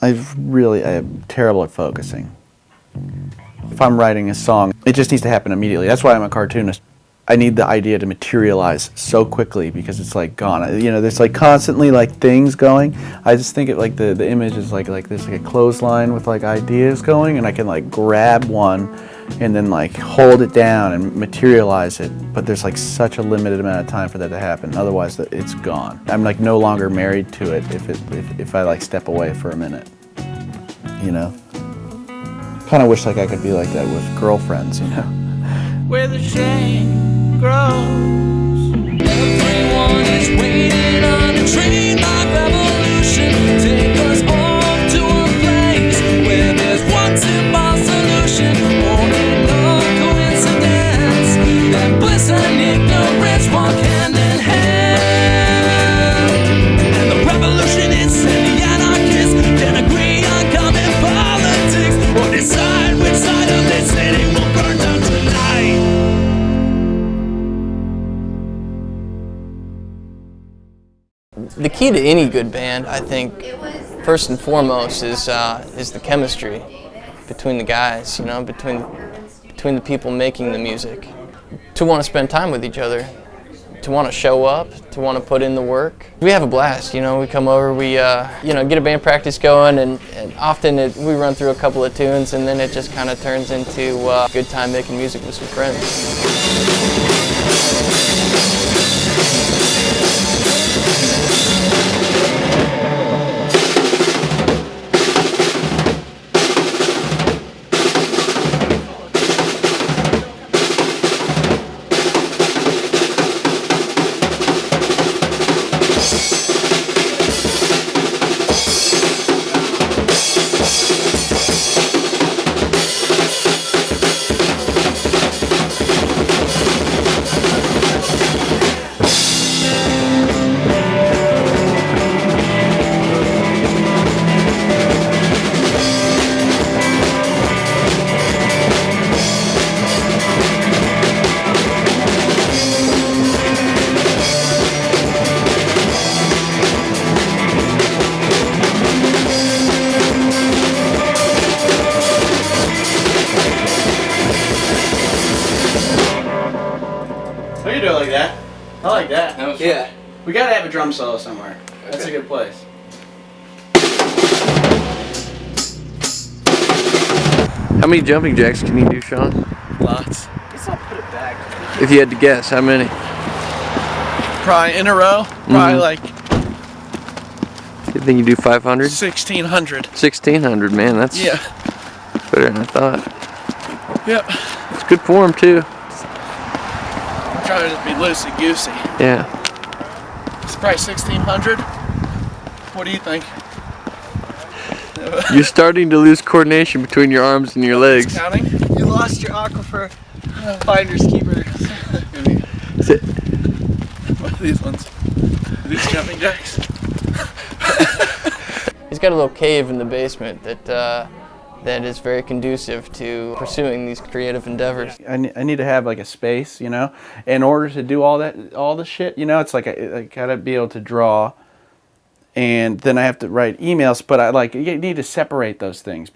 I am terrible at focusing. If I'm writing a song, it just needs to happen immediately. That's why I'm a cartoonist. I need the idea to materialize so quickly because it's like gone. You know, there's like constantly like things going. I just think it like the image is like there's like a clothesline with like ideas going, and I can like grab one and then like hold it down and materialize it. But there's like such a limited amount of time for that to happen. Otherwise, it's gone. I'm like no longer married to it if I like step away for a minute. You know, kind of wish like I could be like that with girlfriends. You know, where the shame grows. Everyone is waiting on a train like revolution. Take us off to a place where there's one simple solution. Only no coincidence that bliss and ignorance walk hand in hand. And the revolutionists and the anarchists can agree on common politics or decide which side of this city will burn down tonight. The key to any good band, I think, first and foremost, is the chemistry between the guys. You know, between the people making the music. To want to spend time with each other, to want to show up, to want to put in the work. We have a blast. You know, we come over, we get a band practice going, and often we run through a couple of tunes, and then it just kind of turns into a good time making music with some friends. We can do it like that. I like that. Yeah. We gotta have a drum solo somewhere. That's a good place. How many jumping jacks can you do, Sean? Lots. Guess I'll put it back. If you had to guess, how many? Probably in a row. Probably like You think you do 500? 1,600. 1,600, man. That's better than I thought. Yep. It's good form too. I'm trying to be loosey goosey. Yeah. It's probably 1,600. What do you think? You're starting to lose coordination between your arms and your legs. Counting? You lost your aquifer finders keeper. What are these ones? Are these jumping jacks? He's got a little cave in the basement that is very conducive to pursuing these creative endeavors. I need to have like a space, you know, in order to do all the shit, you know. It's like I gotta be able to draw, and then I have to write emails. But you need to separate those things,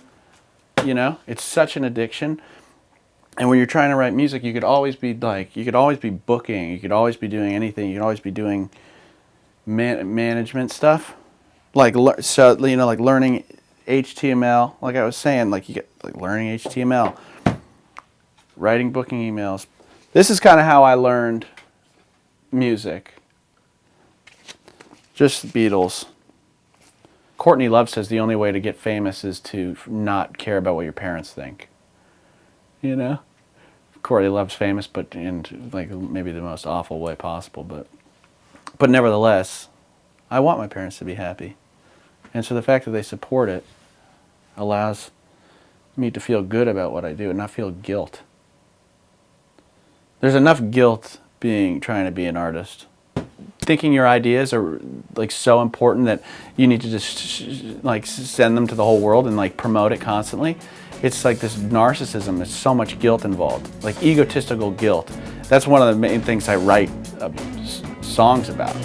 you know. It's such an addiction, and when you're trying to write music, you could always be booking, you could always be doing anything, you could always be doing management stuff, like learning HTML, like I was saying, like you get like learning HTML, writing booking emails. This is kind of how I learned music. Just Beatles. Courtney Love says the only way to get famous is to not care about what your parents think. You know? Courtney Love's famous, but in like maybe the most awful way possible, but nevertheless, I want my parents to be happy. And so the fact that they support it allows me to feel good about what I do and not feel guilt. There's enough guilt trying to be an artist. Thinking your ideas are like so important that you need to just like send them to the whole world and like promote it constantly. It's like this narcissism. There's so much guilt involved, like egotistical guilt. That's one of the main things I write songs about.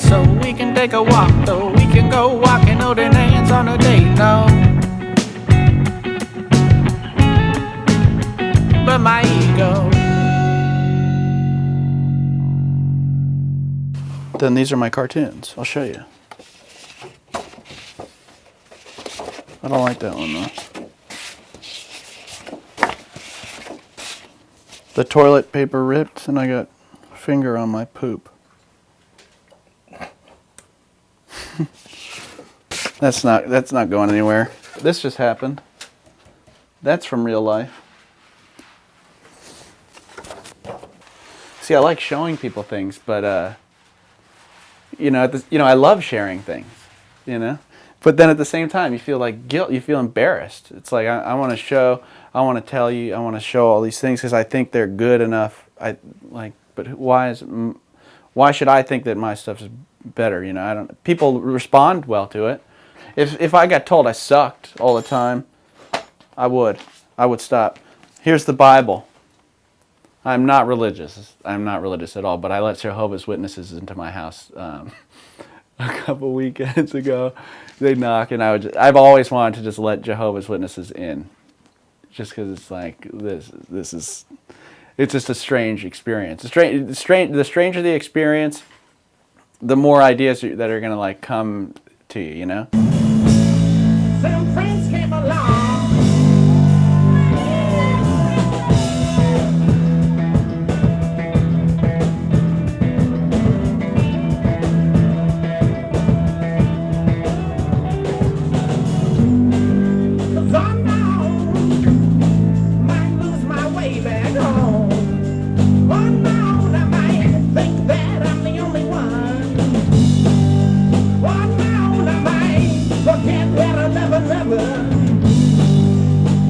so we can take a walk, though. We can go walking, holding hands on a date, no. But my ego. Then these are my cartoons. I'll show you. I don't like that one though. The toilet paper ripped and I got a finger on my poop. That's not going anywhere. This just happened. That's from real life. See, I like showing people things, but I love sharing things, But then at the same time, you feel like guilt. You feel embarrassed. It's like I want to show, I want to tell you, I want to show all these things because I think they're good enough. But why should I think that my stuff is better? I don't. People respond well to it. If I got told I sucked all the time, I would stop. Here's the Bible. I'm not religious. I'm not religious at all. But I let Jehovah's Witnesses into my house a couple weekends ago. They knock, and I've always wanted to just let Jehovah's Witnesses in, just because it's like it's just a strange experience. The stranger the experience, the more ideas that are gonna come to you, Some friends came along.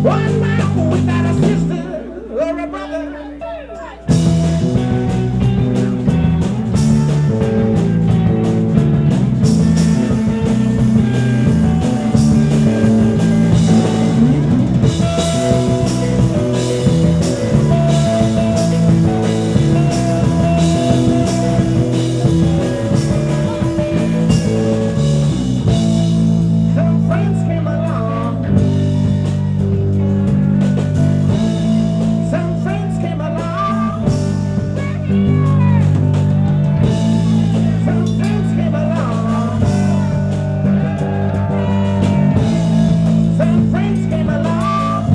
One man without a sister or a brother. Some friends came along. Some friends came along. Some friends came along. Some friends came along.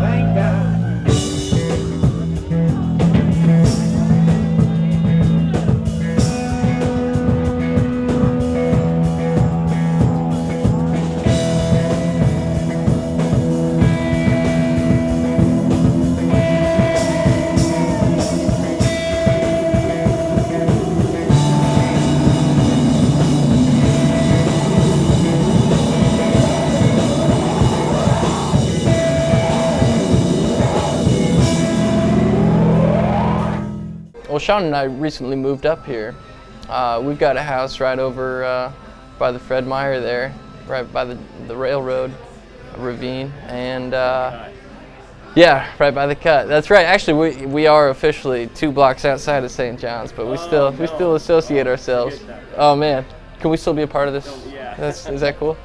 Thank God. Well, Sean and I recently moved up here. We've got a house right over by the Fred Meyer there, right by the railroad ravine, and yeah, right by the cut. That's right. Actually, we are officially 2 blocks outside of St. John's, but we still associate ourselves. Oh man, can we still be a part of this? Is that cool?